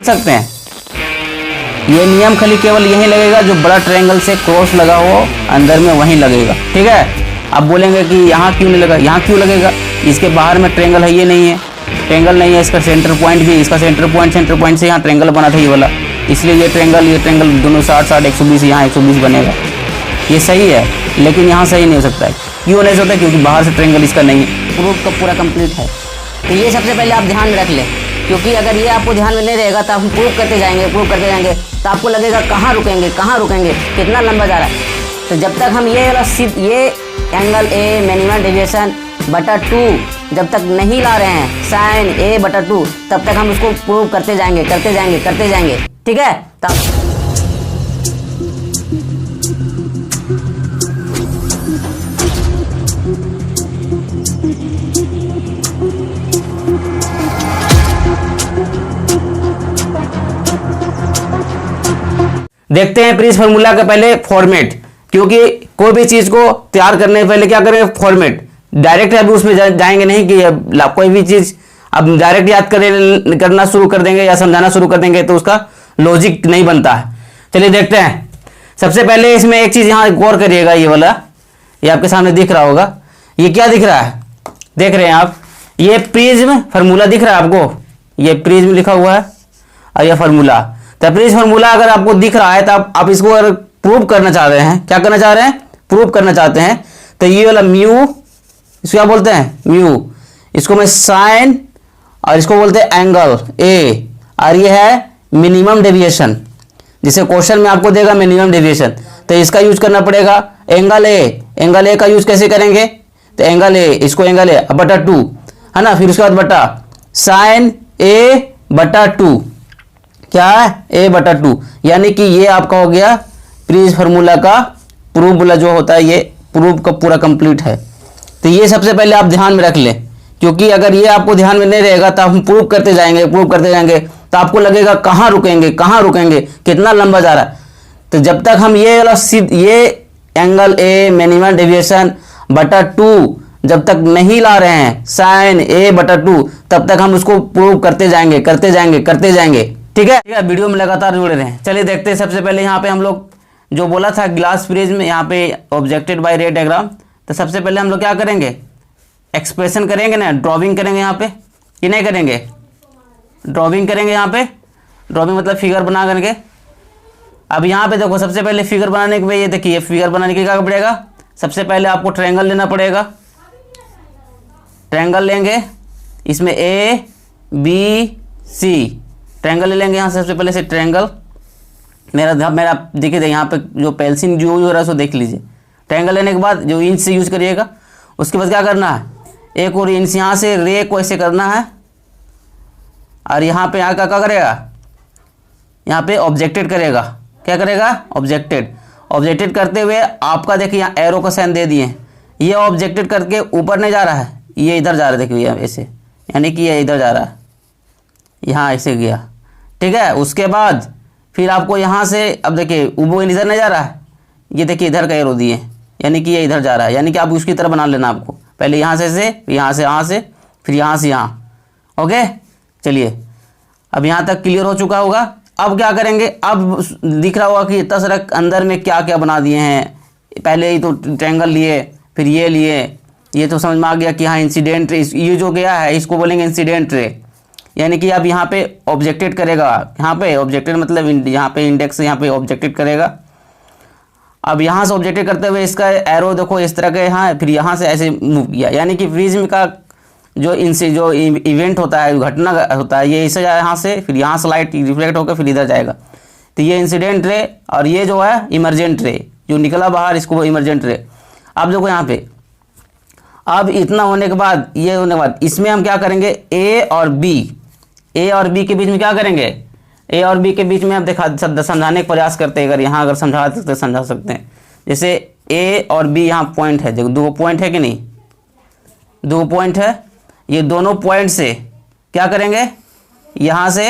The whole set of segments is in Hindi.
सकते हैं। ये नियम खाली केवल यही लगेगा जो बड़ा ट्रायंगल से क्रॉस लगा हो अंदर में वहीं लगेगा, ठीक है। अब बोलेंगे कि यहाँ क्यों नहीं लगा, यहाँ क्यों लगेगा, इसके बाहर में ट्रायंगल है, ये नहीं है, ट्रायंगल नहीं है, इसका सेंटर पॉइंट भी, इसका सेंटर पॉइंट से यहाँ ट्रायंगल बना था ये वाला, इसलिए ये ट्रायंगल दोनों 60 120 यहाँ 120 बनेगा, ये सही है। लेकिन यहाँ सही नहीं हो सकता है, क्यों नहीं हो सकता, क्योंकि बाहर से ट्रायंगल इसका नहीं है। प्रूफ का पूरा कंप्लीट है, तो ये सबसे पहले आप ध्यान में रख लें, क्योंकि अगर ये आपको ध्यान में नहीं रहेगा तो हम प्रूव करते जाएंगे तो आपको लगेगा कहाँ रुकेंगे, कितना लंबा जा रहा है। तो जब तक हम ये एंगल ए मिनिमम डेविएशन बटा 2 जब तक नहीं ला रहे हैं साइन ए बटा 2, तब तक हम उसको प्रूव करते जाएंगे, ठीक है। तब देखते हैं प्रीस फार्मूला का पहले फॉर्मेट, क्योंकि कोई भी चीज को तैयार करने से पहले क्या करें, फॉर्मेट। डायरेक्ट अब उसमें जाएंगे नहीं कि कोई भी चीज अब डायरेक्ट याद करना शुरू कर देंगे या समझाना शुरू कर देंगे तो उसका लॉजिक नहीं बनता है। चलिए देखते हैं। सबसे पहले इसमें एक चीज यहाँ गौर करिएगा, ये वाला, ये आपके सामने दिख रहा होगा, ये क्या दिख रहा है, देख रहे हैं आप, ये प्रिज्म फार्मूला दिख रहा है आपको, ये प्रिज्म लिखा हुआ है और ये फार्मूला। तो प्रिज्म फार्मूला अगर आपको दिख रहा है तो आप इसको अगर प्रूव करना चाह रहे हैं, क्या करना चाह रहे हैं, प्रूव करना चाहते हैं, तो ये वाला म्यू, इसको क्या बोलते हैं, म्यू, इसको मैं साइन और इसको बोलते हैं एंगल ए, और ये है मिनिमम डेविएशन, जिसे क्वेश्चन में आपको देगा मिनिमम डेविएशन, तो इसका यूज करना पड़ेगा। एंगल ए का यूज कैसे करेंगे, तो एंगल ए, इसको एंगल ए बटा 2 है ना, फिर उसके बाद बटा साइन ए बटा 2, क्या है, ए बटा 2, यानी कि ये आपका हो गया प्रिज्म फार्मूला का प्रूफ वाला जो होता है, ये प्रूफ का पूरा कंप्लीट है। तो ये सबसे पहले आप ध्यान में रख लें, क्योंकि अगर ये आपको ध्यान में नहीं रहेगा तो हम प्रूव करते जाएंगे तो आपको लगेगा कहाँ रुकेंगे, कितना लंबा जा रहा है। तो जब तक हम ये एंगल ए मिनिमम डेविएशन बटा 2 जब तक नहीं ला रहे हैं साइन ए बटा 2, तब तक हम उसको प्रूव करते जाएंगे, ठीक है। वीडियो में लगातार जुड़े रहें। चलिए देखते हैं। सबसे पहले यहाँ पे हम लोग जो बोला था ग्लास प्रिज्म, यहाँ पे ऑब्जेक्टेड बाय रे डायग्राम, तो सबसे पहले हम लोग क्या करेंगे, एक्सप्रेशन करेंगे ना, ड्राविंग करेंगे यहाँ पे, कि नहीं करेंगे, ड्राविंग करेंगे यहाँ पे, ड्राविंग मतलब फिगर बना करके। अब यहाँ पे देखो, सबसे पहले फिगर बनाने के, ये देखिए फिगर बनाने के क्या पड़ेगा, सबसे पहले आपको ट्रायंगल लेना पड़ेगा, ट्रायंगल लेंगे, इसमें ए बी सी ट्रायंगल ले लेंगे यहाँ से। सबसे पहले से ट्रायंगल मेरा देखिए यहाँ पे जो पेंसिल जो हो रहा है उसको देख लीजिए। ट्रायंगल लेने के बाद जो इंच से यूज करिएगा, उसके बाद क्या करना है, एक और इंच यहाँ से रे को ऐसे करना है, और यहाँ पे क्या करेगा, यहाँ पे ऑब्जेक्टेड करेगा, क्या करेगा, ऑब्जेक्टेड करते हुए आपका देखिए यहाँ एरो का साइन दे दिए, ये ऑब्जेक्टेड करके ऊपर नहीं जा रहा है, ये इधर जा रहा है, देखिए ऐसे, यानी कि ये इधर जा रहा है, यहाँ ऐसे गया, ठीक है। उसके बाद फिर आपको यहाँ से, अब देखिए वो इधर नहीं जा रहा है, ये देखिए इधर का एरो दिए, यानी कि ये इधर जा रहा है, यानी कि आप उसकी तरह बना लेना आपको, पहले यहाँ से यहाँ से फिर यहाँ से यहाँ, ओके। चलिए अब यहाँ तक क्लियर हो चुका होगा। अब क्या करेंगे, अब दिख रहा होगा कि इतना सारा अंदर में क्या क्या बना दिए हैं, पहले ही तो ट्रायंगल लिए, फिर ये लिए, ये तो समझ में आ गया कि हाँ इंसिडेंट रे, ये जो गया है इसको बोलेंगे इंसिडेंट रे, यानी कि अब यहाँ पे ऑब्जेक्टेड करेगा, यहाँ पे ऑब्जेक्टेड मतलब यहाँ पे इंडेक्स यहाँ पे ऑब्जेक्टेड करेगा। अब यहाँ से ऑब्जेक्टेड करते हुए इसका एरो देखो इस तरह के यहाँ, फिर यहाँ से ऐसे मूव किया, यानी कि प्रिज्म का जो इवेंट होता है, घटना होता है, ये इसे यहाँ से, फिर यहाँ से लाइट रिफ्लेक्ट होकर फिर इधर जाएगा, तो ये इंसिडेंट रे, और ये जो है इमरजेंट रे, जो निकला बाहर इसको इमरजेंट रे। अब देखो यहाँ पे, अब इतना होने के बाद, ये होने के बाद इसमें हम क्या करेंगे, ए और बी के बीच में क्या करेंगे, ए और बी के बीच में आप समझाने का प्रयास करते हैं, अगर यहाँ अगर समझा सकते हैं। जैसे ए और बी यहाँ पॉइंट है, देखो दो पॉइंट है कि नहीं, दो पॉइंट है, ये दोनों पॉइंट से क्या करेंगे, यहाँ से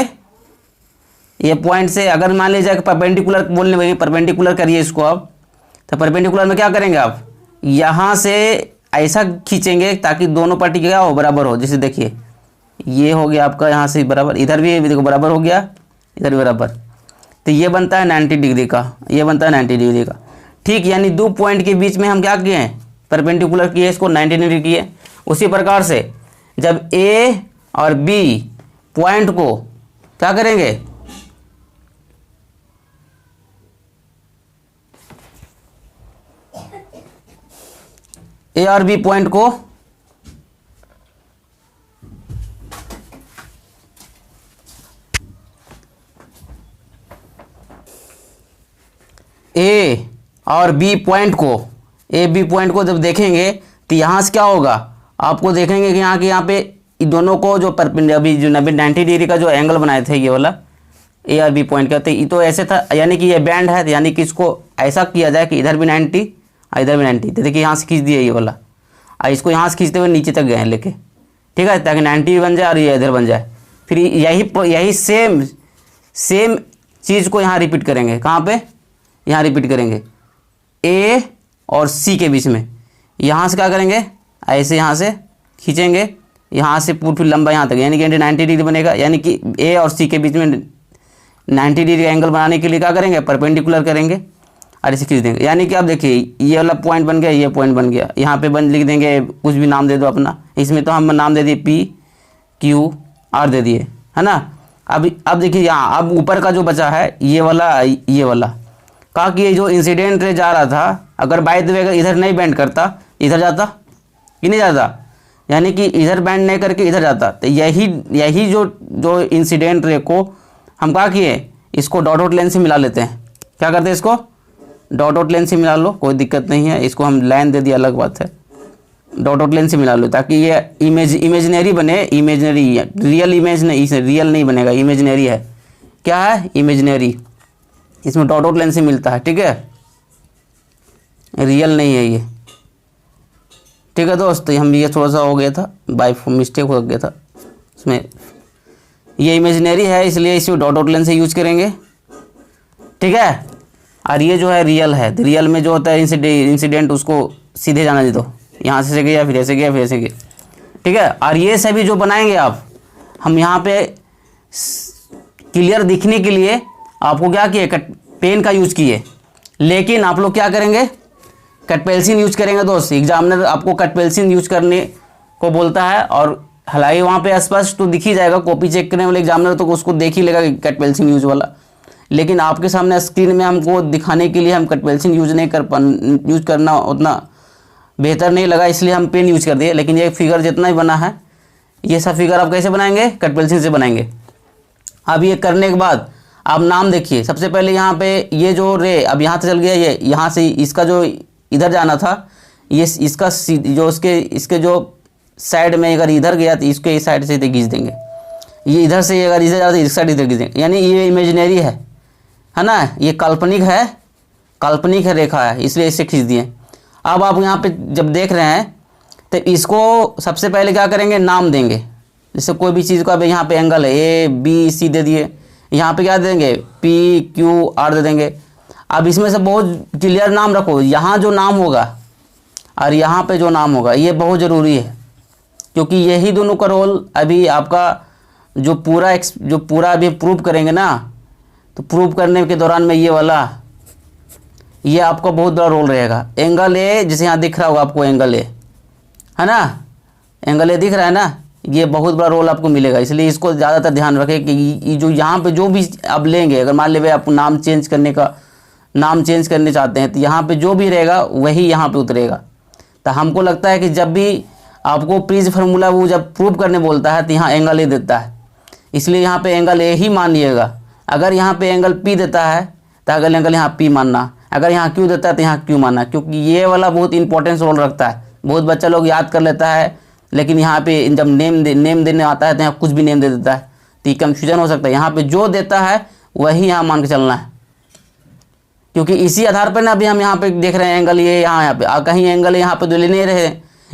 ये पॉइंट से अगर मान लीजिए परपेंडिकुलर बोलने में, परपेंडिकुलर करिए इसको अब, तो परपेंडिकुलर में क्या करेंगे आप, यहाँ से ऐसा खींचेंगे ताकि दोनों पार्टी क्या हो, बराबर हो। जैसे देखिए ये हो गया आपका यहाँ से बराबर, इधर भी देखो बराबर हो गया, इधर भी बराबर, तो ये बनता है 90 डिग्री का, ये बनता है 90 डिग्री का। ठीक, यानी दो पॉइंट के बीच में हम क्या किए हैं, परपेंडिकुलर किए, इसको 90 डिग्री किए। उसी प्रकार से जब ए और बी पॉइंट को क्या करेंगे, ए और बी पॉइंट को ए और बी पॉइंट को, ए बी पॉइंट को जब देखेंगे तो यहाँ से क्या होगा, आपको देखेंगे कि यहाँ पे दोनों को जो अभी जो 90 डिग्री का जो एंगल बनाए थे ये वाला ए और बी पॉइंट का, तो ये तो ऐसे था, यानी कि ये बैंड है, यानी कि इसको ऐसा किया जाए कि इधर भी 90 और इधर भी 90, तो देखिए यहाँ से खींच दिया ये वाला, और इसको यहाँ से खींचते हुए नीचे तक गए हैं लेके, ठीक है, ताकि 90 बन जाए और ये इधर बन जाए। फिर यही सेम चीज़ को यहाँ रिपीट करेंगे, कहाँ पे, यहाँ रिपीट करेंगे ए और सी के बीच में। यहाँ से क्या करेंगे, ऐसे यहाँ से खींचेंगे, यहाँ से पूरी लंबा यहाँ तक, यानी कि 90 डिग्री बनेगा। यानी कि ए और सी के बीच में 90 डिग्री एंगल बनाने के लिए क्या करेंगे, परपेंडिकुलर करेंगे और इसे खींच देंगे। यानी कि आप देखिए ये वाला पॉइंट बन गया, ये पॉइंट बन गया, यहाँ पे लिख देंगे, कुछ भी नाम दे दो अपना, इसमें तो हम नाम दे दिए पी क्यू आर दे दिए, है ना। अब देखिए यहाँ, अब ऊपर का जो बचा है ये वाला कहा कि ये जो इंसिडेंट रे जा रहा था, अगर बाय द वे अगर इधर नहीं बेंड करता, इधर जाता कि नहीं जाता, यानी कि इधर बेंड नहीं करके इधर जाता, तो यही जो इंसिडेंट रे को हम क्या किए, इसको डॉट लेंस से मिला लेते हैं। क्या करते हैं, इसको डॉट लेंस से मिला लो, कोई दिक्कत नहीं है, इसको हम लाइन दे दिया अलग बात है, डॉट लेंस से मिला लो, ताकि ये इमेजिनरी बने, इमेजिनरी, रियल इमेज नहीं, रियल नहीं बनेगा, इमेजिनरी है, क्या है, इमेजिनरी, इसमें डॉट लेंस से मिलता है, ठीक है, रियल नहीं है ये, ठीक है दोस्त। हम ये थोड़ा सा हो गया था, बाय मिस्टेक हो गया था इसमें, ये इमेजिनरी है इसलिए इसमें डॉट लेंस से यूज करेंगे, ठीक है। और ये जो है रियल है, तो रियल में जो होता है इंसिडेंट उसको सीधे जाना दे दो, यहाँ से गया फिर ऐसे गया फिर ऐसे गया, ठीक है। और ये सभी जो बनाएंगे आप, हम यहाँ पे क्लियर दिखने के लिए आपको क्या किए, पेन का यूज किए, लेकिन आप लोग क्या करेंगे, कट पेंसिल यूज करेंगे दोस्त। एग्जामिनर आपको कट पेंसिल यूज करने को बोलता है, और हालांकि वहाँ पे स्पष्ट तो दिख ही जाएगा, कॉपी चेक करने वाले एग्जामिनर तो उसको देख ही लेगा कट पेंसिल यूज वाला, लेकिन आपके सामने स्क्रीन में हमको दिखाने के लिए हम कट पेंसिल यूज करना उतना बेहतर नहीं लगा, इसलिए हम पेन यूज कर दिए। लेकिन ये फिगर जितना ही बना है, ये सब फिगर आप कैसे बनाएंगे, कट पेंसिल से बनाएंगे। अब ये करने के बाद आप नाम देखिए, सबसे पहले यहाँ पे ये जो रे अब यहाँ से चल गया, ये यहाँ से इसका जो इधर जाना था, ये इसका जो इसके जो साइड में अगर इधर गया तो इसको इस साइड से खींच देंगे, ये इधर से अगर इधर जाता तो इस साइड इधर खींच देंगे, यानी ये इमेजिनरी है ना, ये काल्पनिक है रेखा है, इसलिए इसे खींच दिए। अब आप यहाँ पे जब देख रहे हैं तो इसको सबसे पहले क्या करेंगे, नाम देंगे। जैसे कोई भी चीज़ को, अब यहाँ पे एंगल है ए बी सी दे दिए, यहाँ पे क्या देंगे, पी क्यू आर दे देंगे। अब इसमें से बहुत क्लियर नाम रखो, यहाँ जो नाम होगा और यहाँ पे जो नाम होगा ये बहुत ज़रूरी है, क्योंकि यही दोनों का रोल अभी आपका जो पूरा अभी प्रूव करेंगे ना, तो प्रूव करने के दौरान में ये आपका बहुत बड़ा रोल रहेगा। एंगल ए, जैसे यहाँ दिख रहा होगा आपको एंगल ए, है ना, एंगल ए दिख रहा है ना, ये बहुत बड़ा रोल आपको मिलेगा, इसलिए इसको ज़्यादातर ध्यान रखें कि जो यहाँ पे जो भी आप लेंगे, अगर मान लीजिए आप नाम चेंज करने चाहते हैं, तो यहाँ पे जो भी रहेगा वही यहाँ पे उतरेगा। तो हमको लगता है कि जब भी आपको प्रीज फार्मूला वो जब प्रूव करने बोलता है तो यहाँ एंगल ए देता है, इसलिए यहाँ पे एंगल ए ही मान लिएगा। अगर यहाँ पे एंगल पी देता है तो अगले एंगल यहाँ पी मानना, अगर यहाँ क्यू देता है तो यहाँ क्यू मानना, क्योंकि ये वाला बहुत इंपॉर्टेंस रोल रखता है। बहुत बच्चा लोग याद कर लेता है, लेकिन यहाँ पे जब नेम देने आता है तो यहाँ कुछ भी नेम दे देता है, तो ये कन्फ्यूजन हो सकता है। यहाँ पे जो देता है वही यहाँ मान के चलना है, क्योंकि इसी आधार पर ना अभी हम यहाँ पे देख रहे हैं एंगल ये यहाँ पे कहीं एंगल यहाँ पे तो ले नहीं रहे,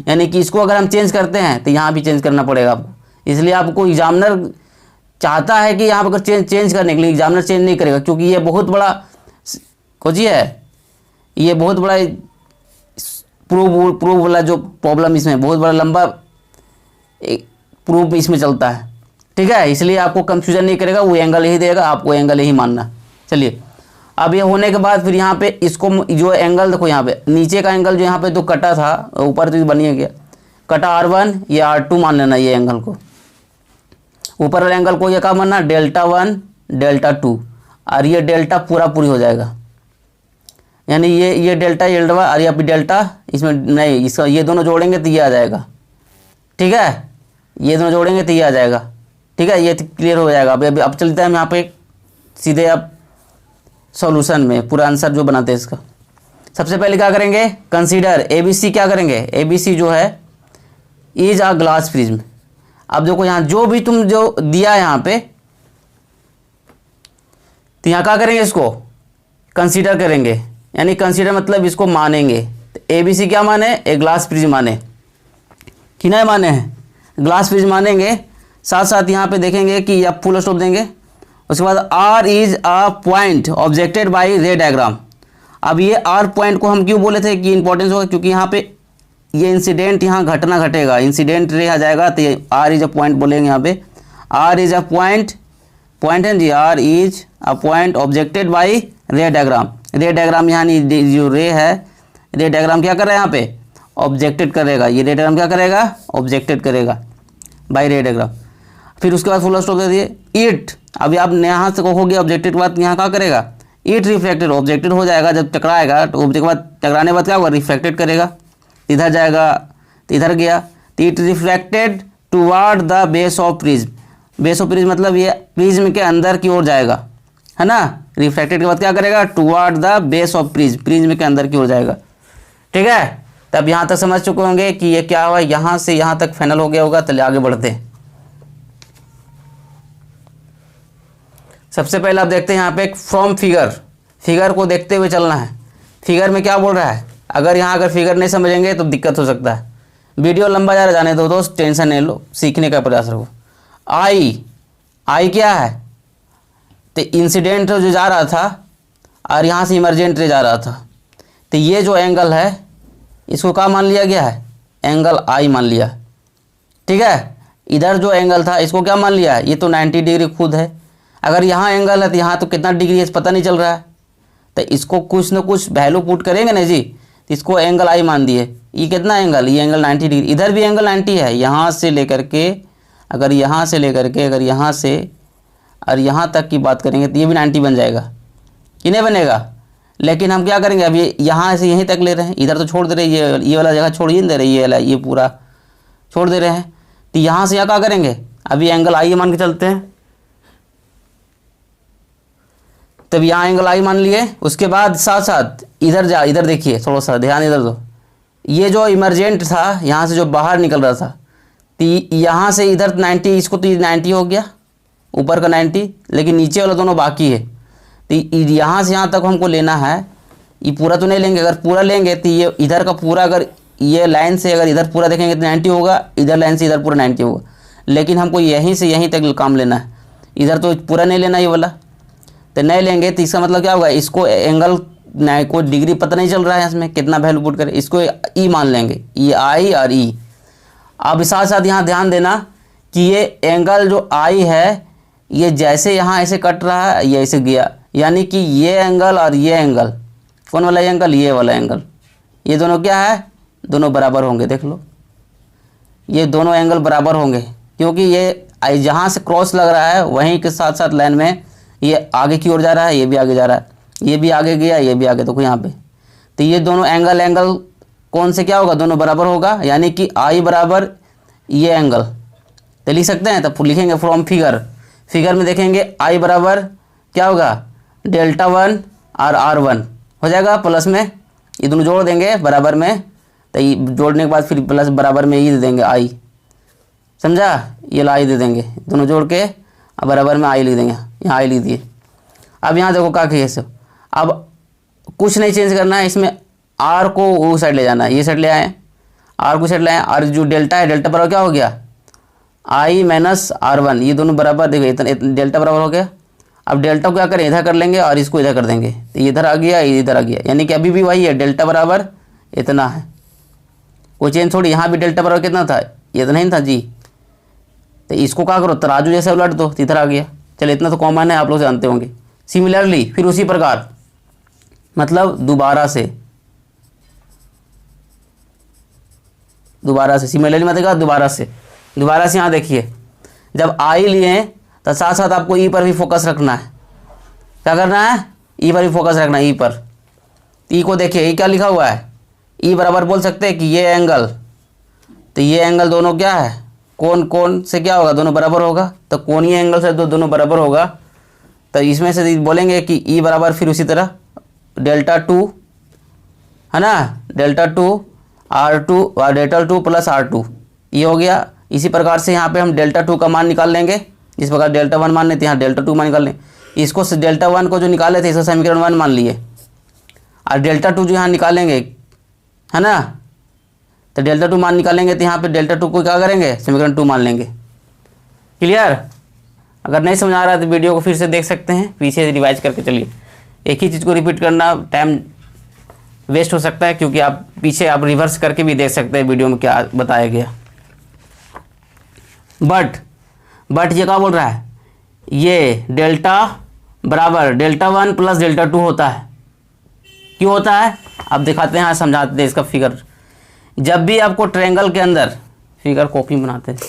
यानी कि इसको अगर हम चेंज करते हैं तो यहाँ भी चेंज करना पड़ेगा आपको। इसलिए आपको एग्जामिनर चाहता है कि यहाँ पर चेंज करने के लिए, एग्जामिनर चेंज नहीं करेगा, क्योंकि ये बहुत बड़ा खोजी है, ये बहुत बड़ा प्रूफ वाला जो प्रॉब्लम इसमें बहुत बड़ा लंबा प्रूफ इसमें चलता है, ठीक है, इसलिए आपको कंफ्यूजन नहीं करेगा, वो एंगल यही देगा, आपको एंगल यही मानना। चलिए, अब ये होने के बाद फिर यहाँ पे इसको जो एंगल देखो, यहाँ पे नीचे का एंगल जो यहाँ पे तो कटा था, ऊपर तो बन ही गया, कटा R1, ये R2 मान लेना ये एंगल को। ऊपर वाले एंगल को ये क्या मानना, δ1 δ2, और ये डेल्टा पूरा पूरी हो जाएगा, यानी ये डेल्टा और ये डेल्टा इसमें नहीं, इसका ये दोनों जोड़ेंगे तो ये आ जाएगा। ठीक है, ये दोनों जोड़ेंगे तो ये आ जाएगा। ठीक है, ये क्लियर हो जाएगा। अब चलते हैं हम यहाँ पे सीधे अब सॉल्यूशन में, पूरा आंसर जो बनाते हैं इसका। सबसे पहले क्या करेंगे, कंसीडर ABC, क्या करेंगे, ABC जो है इज अ ग्लास प्रिज्म। अब देखो यहाँ जो भी तुम जो दिया है यहाँ पे, तो यहाँ क्या करेंगे, इसको कंसीडर करेंगे, यानी कंसीडर मतलब इसको मानेंगे। तो ABC क्या माने, एक ग्लास प्रिज्म माने, कि नहीं माने हैं, ग्लास प्रिज्म मानेंगे। साथ साथ यहाँ पे देखेंगे कि आप फुल स्टॉप देंगे। उसके बाद R is a point objected by ray diagram. अब ये R पॉइंट को हम क्यों बोले थे कि इंपॉर्टेंस होगा, क्योंकि यहाँ पे ये इंसिडेंट यहाँ घटना घटेगा, इंसिडेंट रे आ जाएगा, तो ये R इज अ पॉइंट बोलेंगे यहाँ पे। R is a point, point है जी, R is a point objected by ray diagram. Ray diagram यानी जो रे है, रे डायग्राम क्या कर रहा है यहाँ पे, ऑब्जेक्टेड करेगा। ये रे डायग्राम क्या करेगा, ऑब्जेक्टेड करेगा बाय रे डायग्राम। फिर उसके बाद फुल स्टॉप दे दिए। इट, अभी आप यहाँ से कहोगे ऑब्जेक्टेड के बाद यहाँ क्या करेगा, इट रिफ्लेक्टेड, ऑब्जेक्टेड हो जाएगा जब टकराएगा, तो ऑब्जेक्ट के बाद टकराने के बाद क्या होगा, रिफ्लेक्टेड करेगा, इधर जाएगा तो इधर गया, तो it reflected toward the base of prism. Base of prism मतलब ये प्रिज्म के अंदर की ओर जाएगा, है ना। रिफ्लेक्टेड के बाद क्या करेगा, toward the base of prism, prism के अंदर की ओर जाएगा। ठीक है, तब यहाँ तक समझ चुके होंगे कि ये क्या हुआ, यहाँ से यहाँ तक फाइनल हो गया होगा। चलिए आगे बढ़ते हैं। सबसे पहले आप देखते हैं यहाँ पे फ्रॉम फिगर, फिगर को देखते हुए चलना है। फिगर में क्या बोल रहा है, अगर यहाँ अगर फिगर नहीं समझेंगे तो दिक्कत हो सकता है। वीडियो लंबा जा रहा, जाने दो दोस्त, टेंशन नहीं लो, सीखने का प्रयास रखो। आई क्या है, तो इंसिडेंट जो जा रहा था और यहाँ से इमरजेंट रे जा रहा था, तो ये जो एंगल है इसको क्या मान लिया गया है, एंगल आई मान लिया। ठीक है, इधर जो एंगल था इसको क्या मान लिया है, ये तो 90 डिग्री खुद है। अगर यहाँ एंगल है तो यहाँ तो कितना डिग्री है पता नहीं चल रहा है, तो इसको कुछ ना कुछ वैल्यू पुट करेंगे ना जी, तो इसको एंगल आई मान दिए। ये कितना एंगल, ये एंगल 90 डिग्री, इधर भी एंगल 90 है। यहाँ से लेकर के अगर यहाँ से लेकर के अगर यहाँ से और यहाँ तक की बात करेंगे तो ये भी 90 बन जाएगा, कि नहीं बनेगा। लेकिन हम क्या करेंगे, अभी यहाँ से यहीं तक ले रहे हैं, इधर तो छोड़ दे रहे हैं, ये वाला जगह छोड़ ही नहीं दे रही, ये वाला ये पूरा छोड़ दे रहे हैं। तो यहाँ से यहाँ क्या करेंगे, अभी एंगल आई मान के चलते हैं, तब यहाँ एंगल आई मान लिए। उसके बाद साथ साथ इधर देखिए, थोड़ा सा ध्यान इधर दो। ये जो इमरजेंट था यहाँ से जो बाहर निकल रहा था, तो यहाँ से इधर 90, इसको तो 90 हो गया, ऊपर का 90, लेकिन नीचे वाला दोनों बाकी है। तो यहाँ से यहाँ तक हमको लेना है, ये पूरा तो नहीं लेंगे। अगर पूरा लेंगे तो ये इधर का पूरा, अगर ये लाइन से अगर इधर पूरा देखेंगे तो 90 होगा, इधर लाइन से इधर पूरा 90 होगा। लेकिन हमको यहीं से यहीं तक काम लेना है, इधर तो पूरा नहीं लेना ये वाला। तो नहीं लेंगे तो इसका मतलब क्या होगा, इसको एंगल कोई डिग्री पता नहीं चल रहा है इसमें कितना वैल्यू पुट करें, इसको ई मान लेंगे, ये आई और ई। अब साथ साथ यहाँ ध्यान देना कि ये एंगल जो आई है ये जैसे यहाँ ऐसे कट रहा है, ये ऐसे गया, यानी कि ये एंगल और ये एंगल, कौन वाला एंगल, ये वाला एंगल, ये दोनों क्या है, दोनों बराबर होंगे। देख लो, ये दोनों एंगल बराबर होंगे, क्योंकि ये जहाँ से क्रॉस लग रहा है वहीं के साथ साथ लाइन में ये आगे की ओर जा रहा है, ये भी आगे जा रहा है, ये भी आगे गया, ये भी आगे, देखो यहाँ पे। तो ये दोनों एंगल कौन से क्या होगा, दोनों बराबर होगा, यानी कि आई बराबर ये एंगल। तो लिख सकते हैं, तब लिखेंगे फ्रॉम फिगर, फिगर में देखेंगे आई बराबर क्या होगा, δ1 और R1 हो जाएगा प्लस में, ये दोनों जोड़ देंगे बराबर में, तो ये जोड़ने के बाद फिर प्लस बराबर में ये दे देंगे आई, समझा, ये आई दे देंगे, दोनों जोड़ के अब बराबर में आई लिख देंगे, यहाँ आई लिख दिए। अब यहाँ देखो क्या किए सब, अब कुछ नहीं चेंज करना है, इसमें आर को वो साइड ले जाना है, ये साइड ले आए, आर को साइड ले आए, और जो डेल्टा है, डेल्टा बराबर क्या हो गया, आई माइनस R1, ये दोनों बराबर, देखो इतना डेल्टा बराबर हो गया। अब डेल्टा को क्या करें, इधर कर लेंगे और इसको इधर कर देंगे, तो इधर आ गया, इधर आ गया, यानी कि अभी भी वही है, डेल्टा बराबर इतना है, कोई चेंज थोड़ी। यहाँ भी डेल्टा बराबर कितना था, इतना ही था जी, तो इसको क्या करो, तराजू जैसे उलट दो, इधर आ गया। चलो इतना तो कॉमन है, आप लोग जानते होंगे। सिमिलरली फिर उसी प्रकार, मतलब दोबारा से सिमिलरली मतलब दोबारा से यहाँ देखिए, जब आई लिए तो साथ साथ आपको ई पर भी फोकस रखना है। क्या करना है? ई पर भी फोकस रखना है, ई पर। ई को देखिए, ई क्या लिखा हुआ है, ई बराबर बोल सकते हैं कि ये एंगल, तो ये एंगल दोनों क्या है, कोण से क्या होगा, दोनों बराबर होगा। तो कोणीय एंगल से दोनों बराबर होगा, तो इसमें से बोलेंगे कि ई बराबर फिर उसी तरह Δ2 है ना, Δ2 R2 और Δ2 प्लस R2, ये हो गया। इसी प्रकार से यहाँ पे हम Δ2 का मान निकाल लेंगे, इस प्रकार Δ1 मान लेते हैं, यहाँ Δ2 मान निकाल लेंगे। इसको Δ1 को जो निकाले थे इसको समीकरण 1 मान लिए, और Δ2 जो यहाँ निकालेंगे है ना, तो Δ2 मान निकालेंगे, तो यहाँ पे Δ2 को क्या करेंगे, समीकरण 2 मान लेंगे। क्लियर? अगर नहीं समझ आ रहा है तो वीडियो को फिर से देख सकते हैं, पीछे रिवाइज करके चलिए। एक ही चीज़ को रिपीट करना टाइम वेस्ट हो सकता है, क्योंकि आप पीछे आप रिवर्स करके भी देख सकते हैं वीडियो में क्या बताया गया। बट ये क्या बोल रहा है, ये डेल्टा बराबर Δ1 प्लस Δ2 होता है। क्यों होता है आप दिखाते हैं, समझाते हैं इसका फिगर। जब भी आपको ट्रायंगल के अंदर फिगर कॉपी बनाते हैं,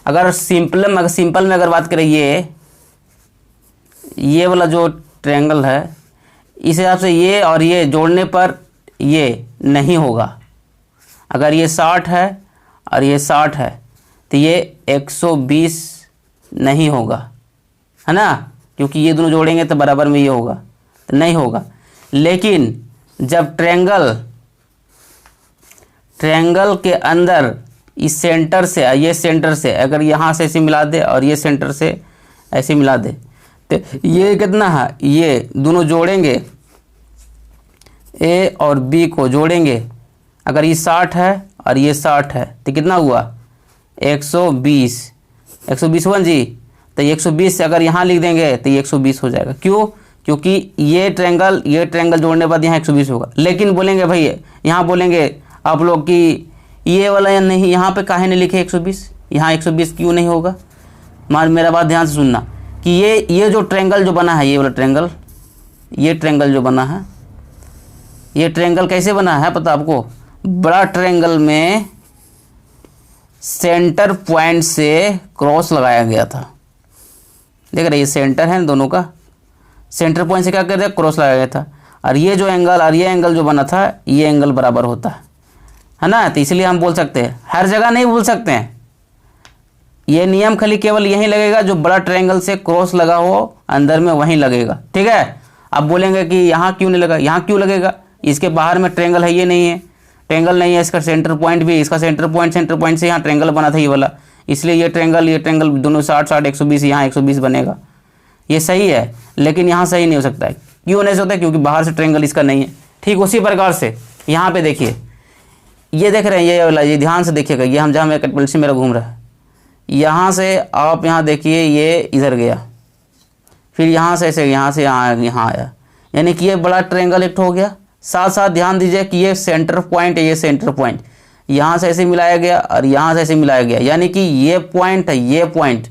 अगर सिंपल में अगर बात करें, ये वाला जो ट्रायंगल है, इस हिसाब से ये और ये जोड़ने पर ये नहीं होगा। अगर ये 60 है और ये 60 है तो ये 120 नहीं होगा, है ना, क्योंकि ये दोनों जोड़ेंगे तो बराबर में ये होगा, तो नहीं होगा। लेकिन जब ट्रायंगल के अंदर इस सेंटर से, ये सेंटर से अगर यहाँ से ऐसे मिला दे और ये सेंटर से ऐसे मिला दे, तो ये कितना है, ये दोनों जोड़ेंगे, ए और बी को जोड़ेंगे। अगर ये 60 है और ये 60 है तो कितना हुआ, 120 हुआ जी। तो 120 से अगर यहाँ लिख देंगे तो ये 120 हो जाएगा। क्यों? क्योंकि ये ट्रायंगल जोड़ने के बाद यहाँ 120 होगा। लेकिन बोलेंगे भाई, यहाँ बोलेंगे आप लोग कि ये वाला या नहीं, यहाँ पे काहे नहीं लिखे 120, यहाँ 120 क्यों नहीं होगा। मेरा बात ध्यान से सुनना कि ये जो ट्रायंगल जो बना है, ये वाला ट्रायंगल, ये ट्रायंगल जो बना है, ये ट्रायंगल कैसे बना है पता आपको? बड़ा ट्रायंगल में सेंटर पॉइंट से क्रॉस लगाया गया था। देख रहे, ये सेंटर है दोनों का, सेंटर पॉइंट से क्या कर रहे हैं, क्रॉस लगाया गया था। और ये जो एंगल और ये एंगल जो बना था, ये एंगल बराबर होता है ना। तो इसलिए हम बोल सकते हैं, हर जगह नहीं बोल सकते हैं, ये नियम खाली केवल यहीं लगेगा जो बड़ा ट्रायंगल से क्रॉस लगा हो अंदर में, वहीं लगेगा। ठीक है। अब बोलेंगे कि यहाँ क्यों नहीं लगा, यहाँ क्यों लगेगा, इसके बाहर में ट्रायंगल है, ये नहीं है, ट्रायंगल नहीं है, इसका सेंटर पॉइंट भी, इसका सेंटर पॉइंट से यहाँ ट्रायंगल बना था ये वाला, इसलिए ये ट्रायंगल दोनों 60 120, यहाँ 120 बनेगा। ये सही है, लेकिन यहाँ सही नहीं हो सकता है। क्यों नहीं हो सकता? क्योंकि बाहर से ट्रायंगल इसका नहीं है। ठीक उसी प्रकार से यहाँ पे देखिए, ये देख रहे हैं, ये वाला, ये ध्यान से देखिएगा, ये हम जहाँ मैं पेंसिल मेरा घूम रहा है, यहाँ से आप यहाँ देखिए, ये इधर गया, फिर यहाँ से ऐसे, यहाँ से यहाँ आया, यानी कि ये बड़ा ट्रायंगल एक हो गया। साथ साथ ध्यान दीजिए कि ये सेंटर पॉइंट है, ये सेंटर पॉइंट यहाँ से ऐसे मिलाया गया और यहाँ से ऐसे मिलाया गया, यानी कि ये पॉइंट है, ये पॉइंट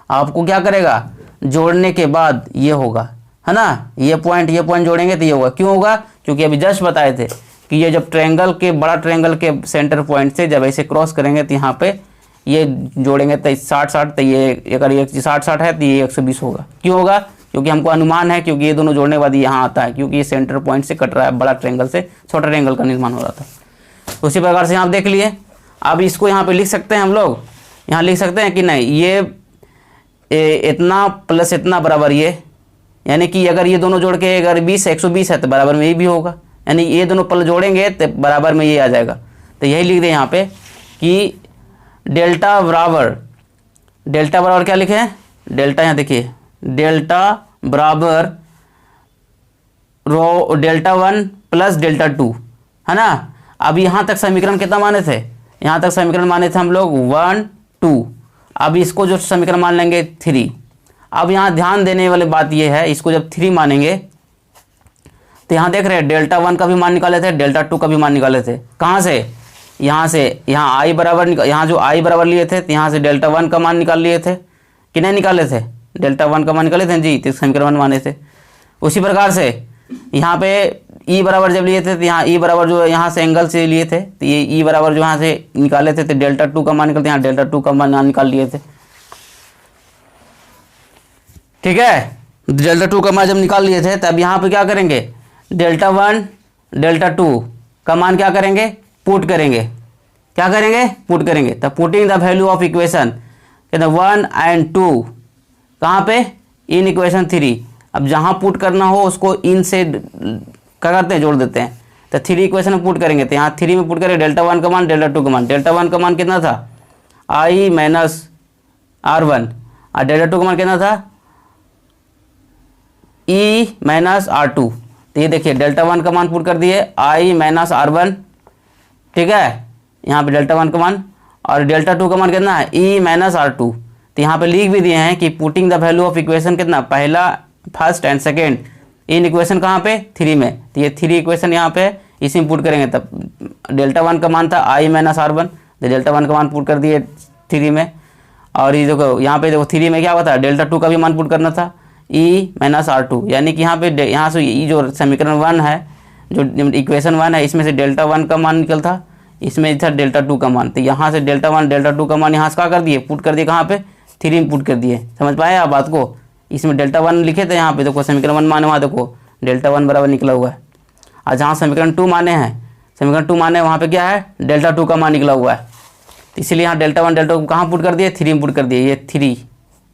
आपको क्या करेगा, जोड़ने के बाद ये होगा, है ना। ये पॉइंट जोड़ेंगे तो ये होगा। क्यों होगा? क्योंकि अभी जस्ट बताए थे कि ये जब ट्रायंगल के, बड़ा ट्रायंगल के सेंटर पॉइंट से जब ऐसे क्रॉस करेंगे तो यहाँ पे ये जोड़ेंगे तो 60, तो ये अगर ये 60 है तो ये 120 होगा। क्यों होगा? क्योंकि हमको अनुमान है, क्योंकि ये दोनों जोड़ने के बाद यहाँ आता है, क्योंकि ये सेंटर पॉइंट से कट रहा है, बड़ा ट्रायंगल से छोटा ट्रायंगल का निर्माण हो रहा था। उसी प्रकार से यहाँ देख लिए। अब इसको यहाँ पे लिख सकते हैं हम लोग, यहाँ लिख सकते हैं कि नहीं, ये इतना प्लस इतना बराबर ये, यानी कि अगर ये दोनों जोड़ के अगर 120 है तो बराबर में ये भी होगा, यानी ये दोनों पल जोड़ेंगे तो बराबर में ये आ जाएगा। तो यही लिख दें यहाँ पे कि डेल्टा बराबर क्या लिखे हैं, डेल्टा, यहाँ देखिए, डेल्टा बराबर Δ1 प्लस Δ2, है ना। अब यहाँ तक समीकरण कितना माने थे, यहाँ तक समीकरण माने थे हम लोग 1 2। अब इसको जो समीकरण मान लेंगे 3। अब यहाँ ध्यान देने वाली बात ये है, इसको जब 3 मानेंगे तो यहाँ देख रहे हैं Δ1 का भी मान निकाले थे, Δ2 का भी मान निकाले थे। कहाँ से? यहाँ से, यहाँ आई बराबर, यहाँ जो आई बराबर लिए थे तो यहाँ से Δ1 का मान निकाल लिए थे, कितने निकाले थे, डेल्टा 1 का मान निकाले थे जी, तो समीकरण 1 माने थे। उसी प्रकार से यहाँ पे ई बराबर जब लिए थे तो यहाँ ई बराबर जो यहाँ से एंगल से लिए थे, तो ये ई बराबर जो यहाँ से निकाले थे तो डेल्टा 2 का मान निकलते, यहाँ डेल्टा 2 का मान निकाल लिए थे। ठीक है, डेल्टा 2 का मान जब निकाल लिए थे तब यहाँ पे क्या करेंगे, डेल्टा 1 डेल्टा 2 का मान क्या करेंगे, पुट करेंगे। क्या करेंगे, पुट करेंगे। तब putting the value of equation 1 and 2 कहाँ पे, इन इक्वेशन 3। अब जहाँ पुट करना हो उसको इन से क्या करते हैं, जोड़ देते हैं। तो 3 इक्वेशन में पुट करेंगे, तो यहाँ 3 में पुट करेंगे डेल्टा 1 का मान डेल्टा 2 का मान। डेल्टा 1 का मान कितना था, i माइनस R1, और डेल्टा 2 का मान कितना था, e माइनस R2। तो ये देखिए डेल्टा 1 का मान पुट कर दिए i माइनस R1, ठीक है, यहाँ पे डेल्टा 1 का मान, और डेल्टा 2 का मान कितना है, e माइनस R2। तो यहाँ पे लिख भी दिए हैं कि putting the value of equation कितना, पहला, first and second in equation कहाँ पे, 3 में। तो ये 3 इक्वेशन यहाँ पे इसी में पुट करेंगे। तब डेल्टा 1 का मान था i माइनस R1, तो डेल्टा 1 का मान पुट कर दिए 3 में। और ये देखो यहाँ पे देखो 3 में क्या हुआ था, डेल्टा 2 का भी मान पुट करना था, e माइनस R2, यानी कि यहाँ पे यहाँ से ये जो समीकरण 1 है, जो इक्वेशन 1 है, इसमें से डेल्टा 1 का मान निकल था, इसमें था डेल्टा 2 का मान। तो यहाँ से डेल्टा 1 डेल्टा 2 का मान यहाँ से क्या कर दिए, पुट कर दिए कहाँ पे, 3 में पुट कर दिए। समझ पाए आप बात को, इसमें डेल्टा 1 लिखे थे, यहाँ पे देखो समीकरण 1 माने, वहाँ देखो डेल्टा 1 बराबर निकला हुआ है। और जहाँ समीकरण 2 माने हैं, समीकरण 2 माने वहाँ पे क्या है, डेल्टा 2 का मान निकला हुआ है। तो इसीलिए यहाँ डेल्टा 1 डेल्टा 2 कहाँ पुट कर दिए, 3 में पुट कर दिए। ये 3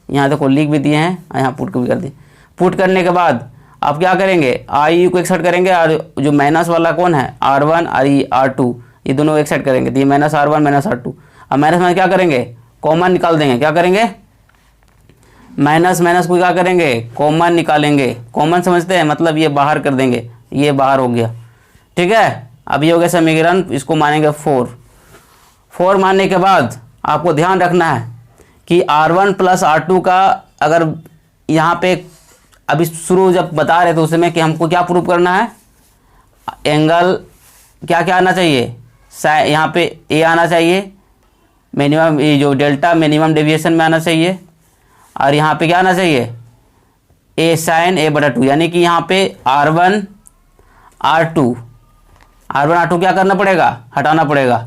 यहाँ देखो लिख भी दिए हैं, यहाँ पुट भी कर दिए। पुट करने के बाद आप क्या करेंगे, आई को एक साइड करेंगे, और जो माइनस वाला कौन है, R1 और ये R2, ये दोनों एक साइड करेंगे। तो ये माइनस R1 माइनस R2, अब माइनस में क्या करेंगे, कॉमन निकाल देंगे। क्या करेंगे, माइनस माइनस को क्या करेंगे, कॉमन निकालेंगे। कॉमन समझते हैं, मतलब ये बाहर कर देंगे, ये बाहर हो गया। ठीक है, अब ये हो गया समीकरण, इसको मानेंगे 4 मानने के बाद आपको ध्यान रखना है कि R1 प्लस R2 का, अगर यहाँ पे अभी शुरू जब बता रहे थे उसमें कि हमको क्या प्रूव करना है, एंगल क्या क्या आना चाहिए, यहाँ पे ए आना चाहिए, मिनिमम ये जो डेल्टा मिनिमम डेविएशन में आना चाहिए, और यहाँ पे क्या आना चाहिए, ए साइन a/2, यानी कि यहाँ पे R1 R2 क्या करना पड़ेगा, हटाना पड़ेगा,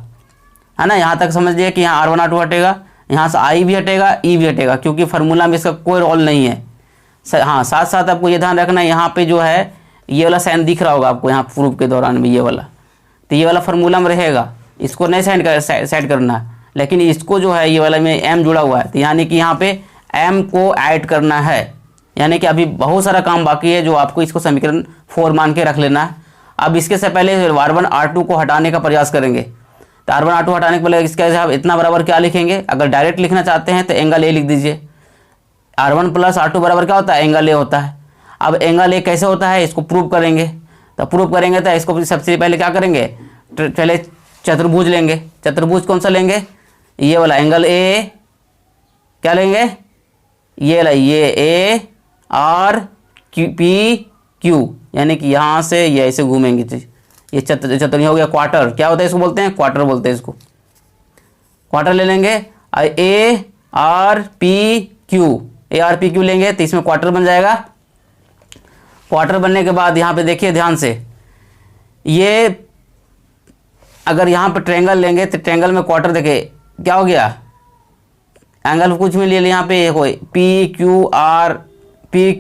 है ना। यहाँ तक समझ लिए कि यहाँ R1 R2 हटेगा, यहाँ से I भी हटेगा, E भी हटेगा, क्योंकि फार्मूला में इसका कोई रोल नहीं है। हाँ, साथ साथ आपको ये ध्यान रखना है, यहाँ पे जो है ये वाला साइन दिख रहा होगा आपको यहाँ प्रूफ के दौरान भी, ये वाला, तो ये वाला फार्मूला में रहेगा, इसको नहीं सेट करना है। लेकिन इसको जो है ये वाला में m जुड़ा हुआ है, तो यानी कि यहाँ पे m को ऐड करना है, यानी कि अभी बहुत सारा काम बाकी है जो आपको इसको समीकरण 4 मान के रख लेना है। अब इसके से पहले R1 R2 को हटाने का प्रयास करेंगे। तो R1 R2 हटाने के पहले इसके आप इतना बराबर क्या लिखेंगे, अगर डायरेक्ट लिखना चाहते हैं तो एंगल ए लिख दीजिए। R1 प्लस R2 बराबर क्या होता है, एंगल ए होता है। अब एंगल ए कैसे होता है, इसको प्रूव करेंगे। तो प्रूव करेंगे तो इसको सबसे पहले क्या करेंगे, पहले चतुर्भुज लेंगे। चतुर्भुज कौन सा लेंगे, ये वाला एंगल ए, क्या लेंगे, ये वाला, ये ए आर पी क्यू, यानी कि यहाँ से ये ऐसे घूमेंगे चीज, ये चतुर्भुज हो गया। क्वार्टर क्या होता है, इसको बोलते हैं क्वार्टर, बोलते हैं इसको क्वार्टर ले लेंगे। ए आर पी क्यू लेंगे तो इसमें क्वार्टर बन जाएगा। क्वार्टर बनने के बाद यहाँ पे देखिए ध्यान से, ये अगर यहाँ पे ट्रायंगल लेंगे तो ट्रायंगल में क्वार्टर देखिए क्या हो गया, एंगल कुछ भी ले लिया, यहाँ पे कोई पी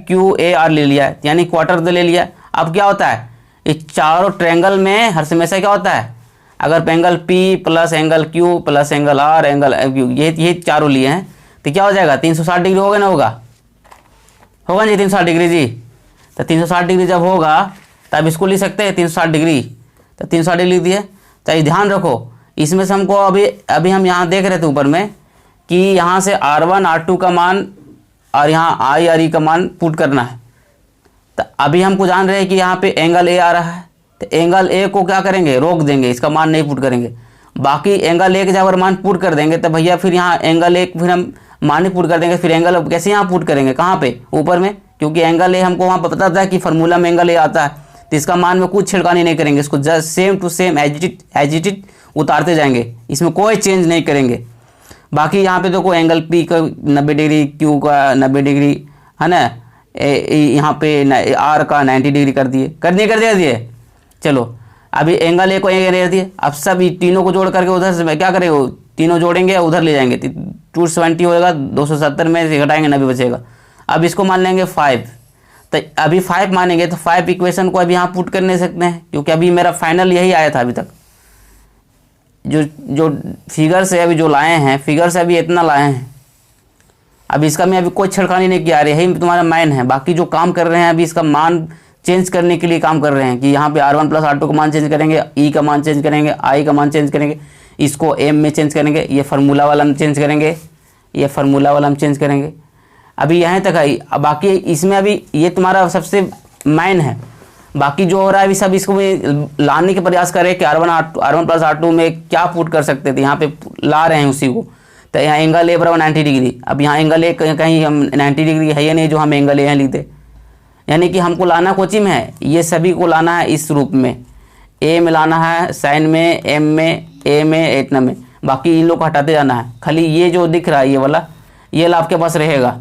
क्यू ए आर ले लिया, यानी क्वार्टर तो ले लिया। अब क्या होता है, इस चारों ट्रायंगल में हर हमेशा क्या होता है, अगर angle P plus angle Q plus angle R angle Q, ये चारों लिए हैं, तो क्या हो जाएगा, 360 डिग्री होगा ना, होगा जी 360 डिग्री जी। तो 360 डिग्री जब होगा तब इसको लिख सकते हैं 360 डिग्री, तो 360 डिग्री लिख दिए। तो ध्यान रखो, इसमें से हमको अभी हम यहाँ देख रहे थे ऊपर में कि यहाँ से R1 R2 का मान और यहाँ I और E का मान पुट करना है। तो अभी हमको जान रहे हैं कि यहाँ पे एंगल ए आ रहा है, तो एंगल ए को क्या करेंगे, रोक देंगे, इसका मान नहीं पुट करेंगे। बाकी एंगल ए के जब मान पुट कर देंगे तो भैया फिर यहाँ एंगल ए फिर हम मान ही पुट कर देंगे। फिर एंगल कैसे यहाँ पुट करेंगे, कहाँ पे, ऊपर में, क्योंकि एंगल ए हमको वहाँ पर पता था कि फार्मूला में एंगल ए आता है, तो इसका मान में कुछ छिड़कानी नहीं करेंगे, इसको just same to same as it it उतारते जाएंगे, इसमें कोई चेंज नहीं करेंगे। बाकी यहाँ पे देखो एंगल पी का 90 डिग्री, क्यू का 90 डिग्री, है ना, यहाँ पे आर का 90 डिग्री कर दिए। चलो अभी एंगल ए को ए दिए। अब सब तीनों को जोड़ करके उधर से क्या करेंगे, तीनों जोड़ेंगे उधर ले जाएंगे, 270 होएगा, 270 में से घटाएंगे 90 बचेगा। अब इसको मान लेंगे 5, तो अभी 5 मानेंगे तो 5 इक्वेशन को अभी यहाँ पुट कर नहीं सकते हैं, क्योंकि अभी मेरा फाइनल यही आया था। अभी तक जो फिगर से अभी जो लाए हैं, फिगर से अभी इतना लाए हैं। अब इसका मैं अभी कोई छेड़खानी नहीं किया, यही तुम्हारा माइन है। बाकी जो काम कर रहे हैं अभी इसका मान चेंज करने के लिए काम कर रहे हैं कि यहाँ पे R1 + R2 का मान चेंज करेंगे, ई का मान चेंज करेंगे, आई का मान चेंज करेंगे, इसको एम में चेंज करेंगे, ये फार्मूला वाला में चेंज करेंगे, ये फार्मूला वाला में चेंज करेंगे। अभी यहाँ तक आई। अब बाकी इसमें अभी ये तुम्हारा सबसे माइन है। बाकी जो हो रहा है अभी सब इसको लाने के प्रयास करें कि R1 + R2 में क्या पुट कर सकते थे, यहाँ पे ला रहे हैं उसी को। तो यहाँ एंगल ए बराबर 90 डिग्री। अब यहाँ एंगल ए कहीं हम 90 डिग्री है या नहीं जो हम एंगल ए यहाँ लिखते, यानी कि हमको लाना कोची में है, ये सभी को लाना है इस रूप में, ए में लाना है, साइन में, एम में, ए में, एटना में। बाकी इन लोग को हटाते जाना है। खाली ये जो दिख रहा है ये वाला, ये वाला आपके पास रहेगा,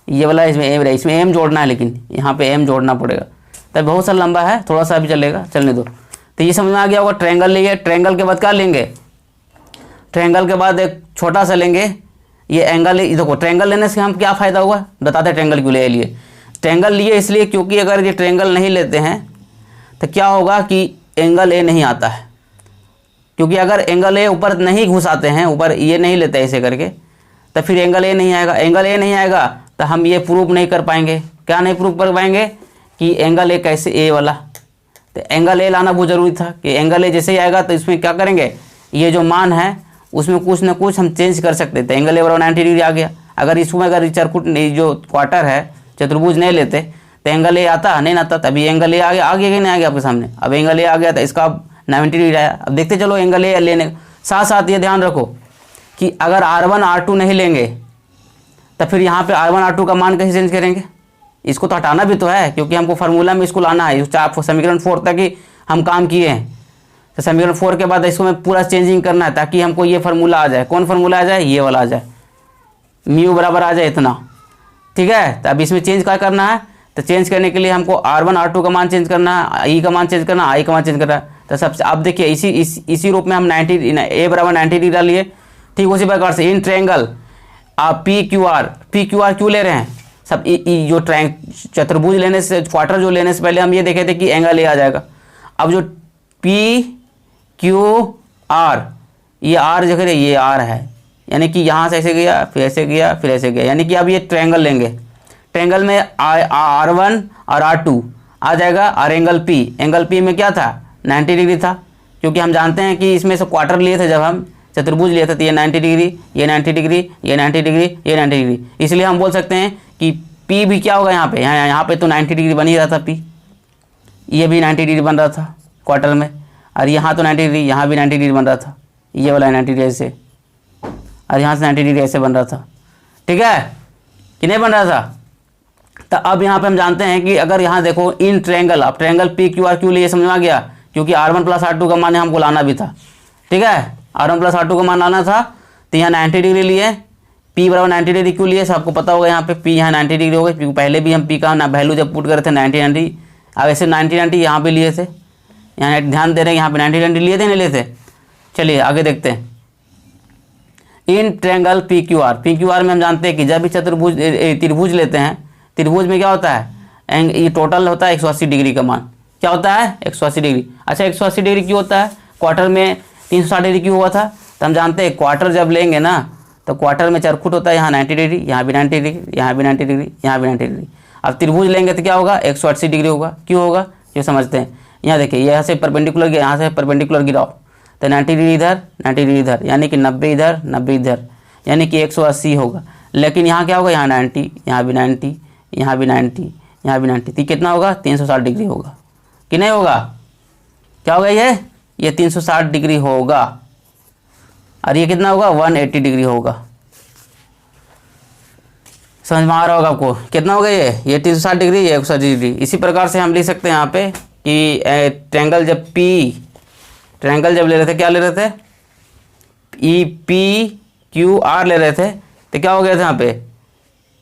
ये वाला इसमें एम रहेगा, इसमें एम जोड़ना है, लेकिन यहाँ पे एम जोड़ना पड़ेगा। तो बहुत सा लंबा है, थोड़ा सा अभी चलेगा, चलने दो। तो ये समझ में आ गया होगा। ट्रायंगल लिए, ट्रायंगल के बाद क्या लेंगे, ट्रायंगल के बाद एक छोटा सा लेंगे, ये एंगल। देखो ट्रायंगल लेने से हम क्या फ़ायदा होगा बताते हैं। ट्रायंगल क्यों ले लिए, ट्रायंगल लिए इसलिए क्योंकि अगर ये ट्रायंगल नहीं लेते हैं तो क्या होगा कि एंगल ए नहीं आता है। क्योंकि अगर एंगल ए ऊपर नहीं घुसाते हैं, ऊपर ये नहीं लेते ऐसे करके, तो फिर एंगल ए नहीं आएगा। एंगल ए नहीं आएगा तो हम ये प्रूव नहीं कर पाएंगे। क्या नहीं प्रूव कर पाएंगे कि एंगल ए कैसे, ए वाला। तो एंगल ए लाना बहुत ज़रूरी था कि एंगल ए जैसे ही आएगा तो इसमें क्या करेंगे, ये जो मान है उसमें कुछ ना कुछ हम चेंज कर सकते थे। एंगल ए बराबर 90 डिग्री आ गया। अगर इसमें अगर चरकुट जो क्वार्टर है, चतुर्भुज नहीं लेते तो एंगल ए आता नहीं आता। तभी एंगल ए आ गया कि नहीं आ गया आपके सामने। अब एंगल ए आ गया तो इसका 90 डिग्री आया। अब देखते चलो एंगल ए लेने, साथ साथ ये ध्यान रखो कि अगर R1 R2 नहीं लेंगे तो फिर यहाँ पे R1 R2 का मान कैसे चेंज करेंगे। इसको तो हटाना भी तो है, क्योंकि हमको फार्मूला में इसको लाना है। समीकरण 4 तक ही हम काम किए हैं, तो समीकरण 4 के बाद इसको में पूरा चेंजिंग करना है ताकि हमको ये फार्मूला आ जाए। कौन फार्मूला आ जाए, ये वाला आ जाए, म्यू बराबर आ जाए इतना। ठीक है, तो अब इसमें चेंज क्या करना है, तो चेंज करने के लिए हमको R1 R2 का मान चेंज करना है, ई का मान चेंज करना है, आई का मान चेंज करना है। तो सबसे अब देखिए इसी रूप में हम 90 ए बराबर 90 डिग्री डालिए। ठीक उसी प्रकार से इन ट्रायंगल आप पी क्यू आर क्यों ले रहे हैं, सब जो चतुर्भुज लेने से, क्वार्टर जो लेने से पहले हम ये देखे थे कि एंगल ए आ जाएगा। अब जो पी क्यू आर, ये आर जगह ये आर है, यानी कि यहाँ से ऐसे गया, फिर ऐसे गया, फिर ऐसे गया, यानी कि अब ये ट्रायंगल लेंगे। ट्रायंगल में R1 और R2 आ जाएगा। और एंगल पी में क्या था, 90 डिग्री था, क्योंकि हम जानते हैं कि इसमें से क्वार्टर लिए थे जब हम चतुर्भुज लिए थे, तो ये 90 डिग्री, ये 90 डिग्री, ये 90 डिग्री, ये 90 डिग्री। इसलिए हम बोल सकते हैं कि P भी क्या होगा यहाँ पे, यहाँ पे तो 90 डिग्री बन ही रहा था P, ये भी 90 डिग्री बन रहा था क्वार्टर में, और यहाँ तो 90 डिग्री, यहाँ भी 90 डिग्री बन रहा था, ये वाला 90 डिग्री ऐसे, और यहाँ से 90 डिग्री ऐसे बन रहा था। ठीक है कि नहीं बन रहा था। तो अब यहाँ पे हम जानते हैं कि अगर यहाँ देखो इन ट्रायंगल, अब ट्रायंगल पी क्यू आर क्यों लिए समझ में आ गया, क्योंकि R1 + R2 का मान हमको लाना भी था। ठीक है, R1 + R2 का मान लाना था, तो यहाँ 90 डिग्री लिए, P बराबर 90 डिग्री क्यों लिए सबको पता होगा। यहाँ पे P यहाँ 90 डिग्री हो गई, क्योंकि पहले भी हम P का ना वैल्यू जब पुट करे थे 90, अब ऐसे 90 यहाँ पे लिए थे। यहाँ ध्यान दे रहे हैं, यहाँ पे 90 लिए थे नहीं लिए थे। चलिए आगे देखते हैं। In triangle P Q R में हम जानते हैं कि जब भी त्रिभुज लेते हैं, त्रिभुज में क्या होता है, ये टोटल होता है 180 डिग्री का मान। क्या होता है, 180 डिग्री। अच्छा 180 डिग्री क्यों होता है, क्वार्टर में 360 डिग्री क्यों हुआ था, तो हम जानते हैं क्वार्टर जब लेंगे ना तो क्वार्टर में चरखुट होता है, यहाँ 90 डिग्री, यहाँ भी 90 डिग्री, यहाँ भी 90 डिग्री, यहाँ भी 90 डिग्री। अब त्रिभुज लेंगे तो क्या होगा, 180 डिग्री होगा। क्यों होगा ये समझते हैं। यहाँ देखिए यहाँ से परपेंडिकुलर, यहाँ से परपेंडिकुलर गिराओ तो 90 डिग्री इधर, 90 डिग्री इधर, यानी कि 90 इधर, 90 इधर, यानी कि 180 होगा। लेकिन यहाँ क्या होगा, यहाँ 90, यहाँ भी 90, यहाँ भी 90, यहाँ भी 90, तो कितना होगा, 360 डिग्री होगा कि नहीं होगा। क्या होगा ये 360 डिग्री होगा। और ये कितना होगा, 180 डिग्री होगा। समझ में आ रहा होगा आपको, कितना होगा ये 360 डिग्री, ये 180 डिग्री। इसी प्रकार से हम लिख सकते हैं यहाँ पे कि ट्रायंगल जब ले रहे थे, क्या ले रहे थे, ई पी क्यू आर ले रहे थे तो क्या हो गया था यहाँ पे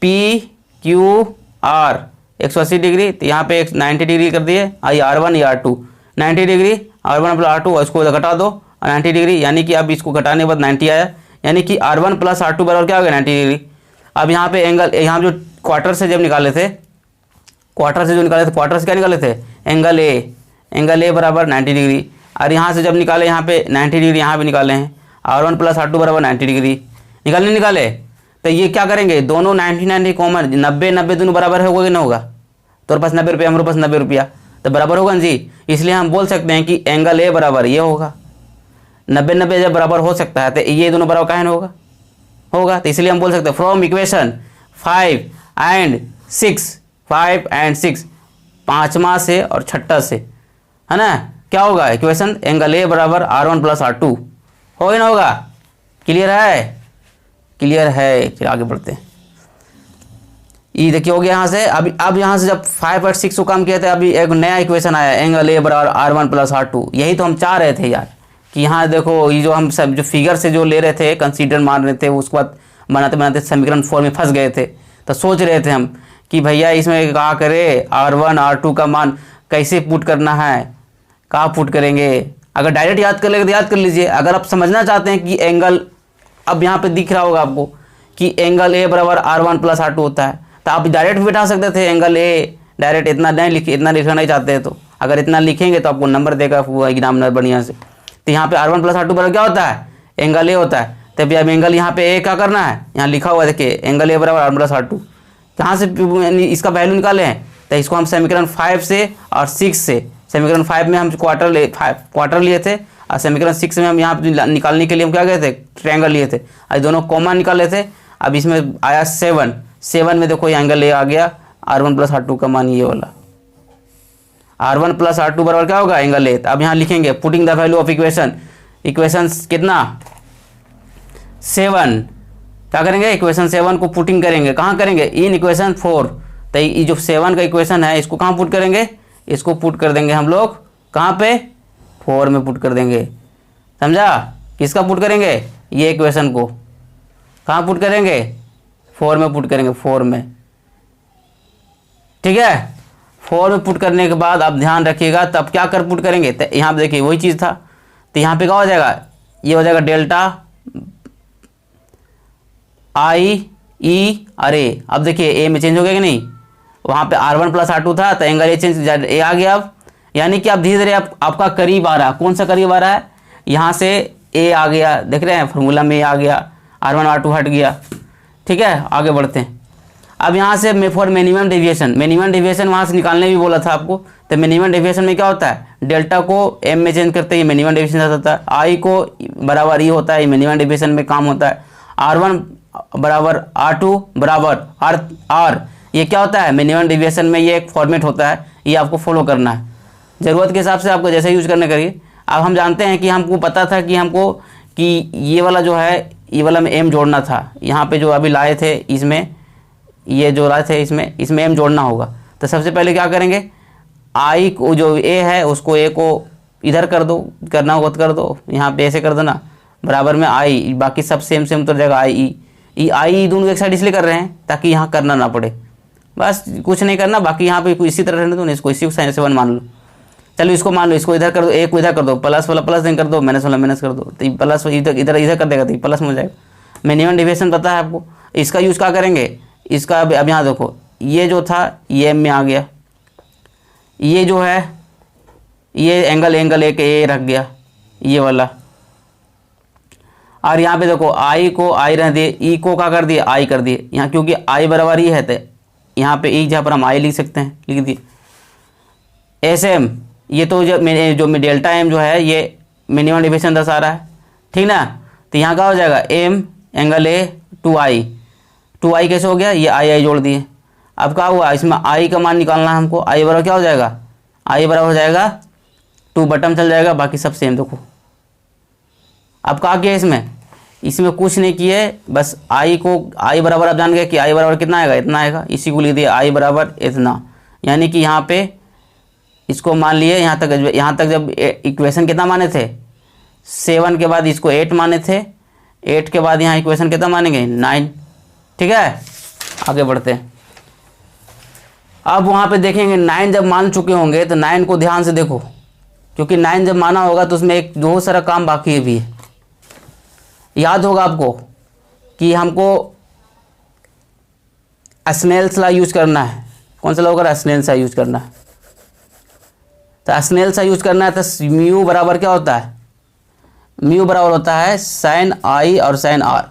पी क्यू आर 180 डिग्री, तो यहाँ पे 90 डिग्री कर दिए। आई R1 या R2 90 degree, R1 plus R2 इसको घटा दो 90 डिग्री, यानी कि अब इसको घटाने के बाद 90 आया, यानी कि R1 प्लस R2 बराबर क्या हो गया 90 डिग्री। अब यहाँ पे एंगल, यहाँ जो क्वार्टर से जब निकाले थे, क्वार्टर से क्या निकाले थे एंगल ए बराबर 90 डिग्री, और यहाँ से जब निकाले यहाँ पे 90 डिग्री यहाँ पे निकाले हैं, R1 प्लस R2 बराबर 90 डिग्री निकाले। तो ये क्या करेंगे, दोनों 90 कॉमन, 90 दोनों बराबर होगा कि ना होगा, तो पास 90 रुपया, हमारे पास 90 रुपया, तो बराबर होगा ना जी। इसलिए हम बोल सकते हैं कि एंगल ए बराबर ये होगा। 90 जब बराबर हो सकता है तो ये दोनों बराबर काहे ना होगा। तो इसलिए हम बोल सकते हैं फ्रॉम इक्वेशन 5 एंड 6 पाँचवा से और छठा से, है ना, क्या होगा इक्वेशन एंगल ए बराबर R1 प्लस R2 हो ही ना होगा। क्लियर है। चलिए आगे बढ़ते हैं। ये देखिए हो गया यहाँ से। अब यहाँ से जब 5 और 6 को काम किया था, अभी एक नया इक्वेशन आया एंगल ए बराबर R1 प्लस R2। यही तो हम चाह रहे थे यार कि यहाँ देखो ये जो हम सब जो फिगर से जो ले रहे थे, कंसीडर मान रहे थे, उसके बाद बनाते समीकरण 4 में फंस गए थे। तो सोच रहे थे हम कि भैया इसमें कहाँ करें, R1 R2 का मान कैसे पुट करना है, कहाँ पुट करेंगे। अगर डायरेक्ट याद कर लेंगे तो याद कर लीजिए। अगर आप समझना चाहते हैं कि एंगल, अब यहाँ पे दिख रहा होगा आपको कि एंगल ए बराबर R1 प्लस R2 होता है, तो आप डायरेक्ट भी बैठा सकते थे एंगल ए डायरेक्ट। इतना लिखना नहीं चाहते तो अगर इतना लिखेंगे तो आपको नंबर देगा वो एग्जामिनर बढ़िया से। तो यहाँ पे R1 प्लस R2 बराबर क्या होता है, एंगल ए होता है। तो अभी अब एंगल यहाँ पे ए क्या करना है, यहाँ लिखा हुआ है देखिए एंगल ए बराबर R1 प्लस R2। कहाँ से इसका वैल्यू निकाले हैं, तो इसको हम समीकरण 5 से और 6 से, समीकरण 5 में हम क्वार्टर लिए थे और समीकरण 6 में हम यहाँ निकालने के लिए हम क्या गए थे, ट्रायंगल लिए थे, और दोनों कॉमन निकाले थे। अब इसमें आया 7 में देखो ये एंगल ए आ गया, R1 प्लस R2 का मान ये वाला, R1 प्लस R2 बराबर क्या होगा एंगल ए। अब यहाँ लिखेंगे putting the value of equation कितना 7, क्या करेंगे इक्वेशन 7 को पुटिंग करेंगे, कहाँ करेंगे इन इक्वेशन 4। तो ये जो 7 का इक्वेशन है इसको कहाँ पुट करेंगे, इसको पुट कर देंगे हम लोग कहाँ पे 4 में पुट कर देंगे, समझा। किसका पुट करेंगे, ये इक्वेशन को कहाँ पुट करेंगे 4 में पुट करेंगे, 4 में, ठीक है। 4 में पुट करने के बाद आप ध्यान रखिएगा तब क्या कर पुट करेंगे, तो यहाँ पे देखिए वही चीज़ था। तो यहाँ पे क्या हो जाएगा, ये हो जाएगा डेल्टा आई ई अरे। अब देखिए ए में चेंज हो गया कि नहीं, वहाँ पे R1 प्लस R2 था तो एंगल ए चेंज ए आ गया। अब यानी कि आप धीरे धीरे आपका करीब आ रहा है। कौन सा करीब आ रहा है, यहाँ से ए आ गया, देख रहे हैं फॉर्मूला में ए आ गया, R1 R2 हट गया, ठीक है। आगे बढ़ते हैं। अब यहाँ से फॉर मिनिमम डेविएशन वहाँ से निकालने भी बोला था आपको। तो मिनिमम डेविएशन में क्या होता है, डेल्टा को एम में चेंज करते ही मिनिमम डेविएशन होता है, आई को बराबर ई होता है, मिनिमम डेविएशन में काम होता है। R1 बराबर R2 बराबर आर, ये क्या होता है मिनिमम डेविएशन में, ये एक फॉर्मेट होता है, ये आपको फॉलो करना है ज़रूरत के हिसाब से, आपको जैसे यूज करना करिए। अब हम जानते हैं कि हमको पता था कि हमको कि ये वाला जो है, ये वाला में एम जोड़ना था। यहाँ पे जो अभी लाए थे इसमें, ये जो लाए थे इसमें एम जोड़ना होगा। तो सबसे पहले क्या करेंगे, आई को जो ए है उसको ए को इधर कर दो, करना होगा तो कर दो, यहाँ पे ऐसे कर देना, बराबर में आई, बाकी सब सेम उतर जाएगा आई ई दोनों एक साइड इसलिए कर रहे हैं ताकि यहाँ करना ना पड़े, बस कुछ नहीं करना। बाकी यहाँ पे इसी तरह रहने दो, इसको इसी को साइन 7 मान लो। चलो इसको मान लो, इसको इधर कर दो, ए को इधर कर दो, प्लस वाला प्लस नहीं कर दो, माइनस वाला माइनस कर दो, तो प्लस इधर कर देगा तो प्लस में हो जाएगा। मिनिमम डेविएशन पता है आपको, इसका यूज़ क्या करेंगे, इसका अब यहाँ देखो ये जो था ये एम में आ गया, ये जो है ये एंगल ए के ए रख गया ये वाला, और यहाँ पे देखो आई को आई रह दिए, ई को क्या कर दिए आई कर दिए यहाँ, क्योंकि आई बराबर ई है तो यहाँ पे ई जहाँ पर हम आई लिख सकते हैं, लिख दिए। एस एम, ये तो जो डेल्टा एम जो है ये मिनिमम डेविएशन दर्शा रहा है, ठीक ना। तो यहाँ का हो जाएगा एम एंगल ए 2i कैसे हो गया, ये आई जोड़ दिए। अब क्या हुआ, इसमें आई का मान निकालना है हमको, आई बराबर क्या हो जाएगा, आई बराबर हो जाएगा 2 बटन चल जाएगा, बाकी सब सेम। देखो अब क्या किया इसमें कुछ नहीं किए, बस आई बराबर आप जान गए कि आई बराबर कितना आएगा, इतना आएगा, इसी को लिख दिया आई बराबर इतना। यानी कि यहाँ पे इसको मान लिए यहाँ तक जब इक्वेशन कितना माने थे 7 के बाद इसको 8 माने थे, 8 के बाद यहाँ इक्वेशन कितना मानेंगे 9। ठीक है, आगे बढ़ते हैं। अब वहाँ पे देखेंगे 9 जब मान चुके होंगे तो 9 को ध्यान से देखो, क्योंकि 9 जब माना होगा तो उसमें एक बहुत सारा काम बाकी है भी है। याद होगा आपको कि हमको स्नेल्स लॉ यूज करना है। कौन सा लॉ होगा? स्नेल्स लॉ यूज करना है। तो स्नेल्स लॉ यूज करना है तो म्यू बराबर क्या होता है? म्यू बराबर होता है साइन आई और साइन आर।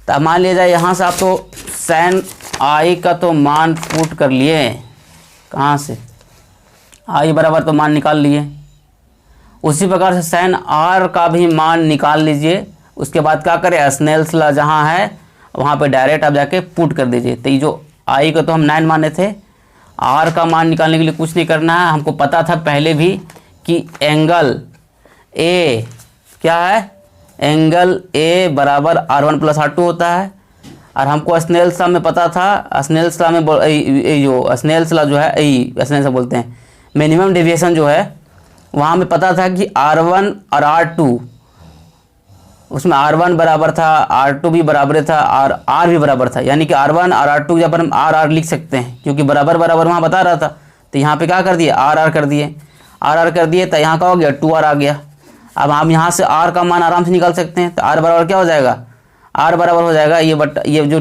तो मान लिया जाए यहाँ से आप तो साइन आई का तो मान पुट कर लिए, कहाँ से? आई बराबर तो मान निकाल लिए। उसी प्रकार से साइन आर का भी मान निकाल लीजिए। उसके बाद क्या करें? स्नेल्स लॉ जहाँ है वहाँ पे डायरेक्ट आप जाके पुट कर दीजिए। तो ये जो आई का तो हम 9 माने थे, आर का मान निकालने के लिए कुछ नहीं करना है। हमको पता था पहले भी कि एंगल ए क्या है? एंगल ए बराबर R1 + R2 होता है। और हमको स्नेल्स लॉ में पता था, स्नेल्स लॉ में जो स्नेल्स लॉ जो है स्नेल्स लॉ बोलते हैं, मिनिमम डेविएशन जो है वहाँ में पता था कि R1 और R2, उसमें R1 बराबर था, R2 भी बराबर था और R भी बराबर था। यानी कि R1 और R2 जब हम R लिख सकते हैं, क्योंकि बराबर बराबर वहाँ बता रहा था। तो यहाँ पे क्या कर दिए? R कर दिए, R कर दिए। तो यहाँ का हो गया 2R आ गया। अब हम यहाँ से R का मान आराम से निकाल सकते हैं। तो R बराबर क्या हो जाएगा? R बराबर हो जाएगा ये जो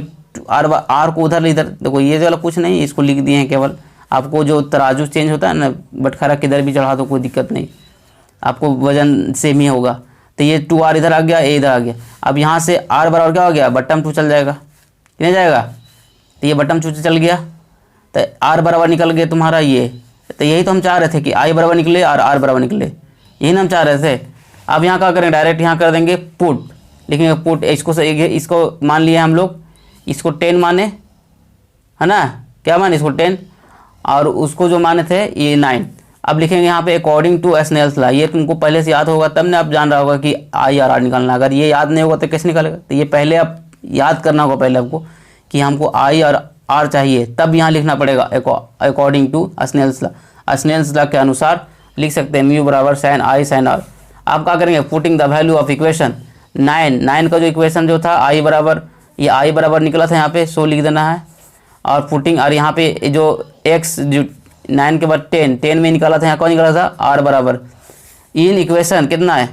R को उधर इधर देखो, ये वाला कुछ नहीं, इसको लिख दिए हैं केवल। आपको जो तराजू चेंज होता है ना, बटखरा किधर भी चढ़ा दो कोई दिक्कत नहीं, आपको वजन सेम ही होगा। तो ये 2R इधर आ गया, ए इधर आ गया। अब यहाँ से R बराबर क्या हो गया? बटम 2 चल जाएगा, कितने जाएगा? तो ये बटम 2 चल गया। तो R बराबर निकल गया तुम्हारा ये। तो यही तो हम चाह रहे थे कि आई बराबर निकले और R बराबर निकले, यही ना हम चाह रहे थे। अब यहाँ क्या करें? डायरेक्ट यहाँ कर देंगे पुट, लिखेंगे पुट। इसको मान लिया हम लोग, इसको 10 माने, है ना? क्या माने? इसको 10, और उसको जो माने थे ये 9। अब लिखेंगे यहाँ पे अकॉर्डिंग टू स्नेल्स लॉ। ये तुमको पहले से याद होगा, तब ने आप जान रहा होगा कि आई और आर निकालना। अगर ये याद नहीं होगा तो कैसे निकालेगा? तो ये पहले आप याद करना होगा पहले आपको कि हमको आई और आर चाहिए, तब यहाँ लिखना पड़ेगा according to Snell's law. Snell's law के अनुसार लिख सकते हैं म्यू बराबर साइन आई साइन आर। आप क्या करेंगे? Putting the value of equation 9 का जो इक्वेशन जो था आई बराबर, ये आई बराबर निकला था यहाँ पे 100 लिख देना है। और पुटिंग, और यहाँ पे जो एक्स जो 9 के बाद 10 में निकाला था, यहाँ कौन निकाला था? आर बराबर इन इक्वेशन कितना है?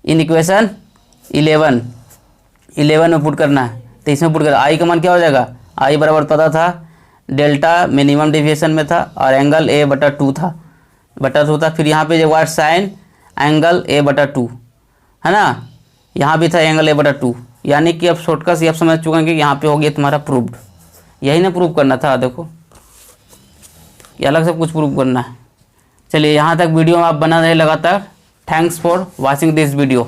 इन इक्वेशन 11 में पुट करना है। तो इसमें पुट कर आई का मान क्या हो जाएगा? आई बराबर पता था डेल्टा मिनिमम डेविएशन में था और एंगल A/2 था, फिर यहाँ पे जो साइन एंगल A/2 है ना, यहाँ भी था एंगल A/2। यानी कि अब शॉर्टकट से आप समझ चुके हैं कि यहाँ पे हो गया तुम्हारा प्रूव्ड। यही ना प्रूव करना था, देखो ये अलग से कुछ प्रूव करना है। चलिए यहाँ तक वीडियो आप बना रहे लगातार। Thanks for watching this video.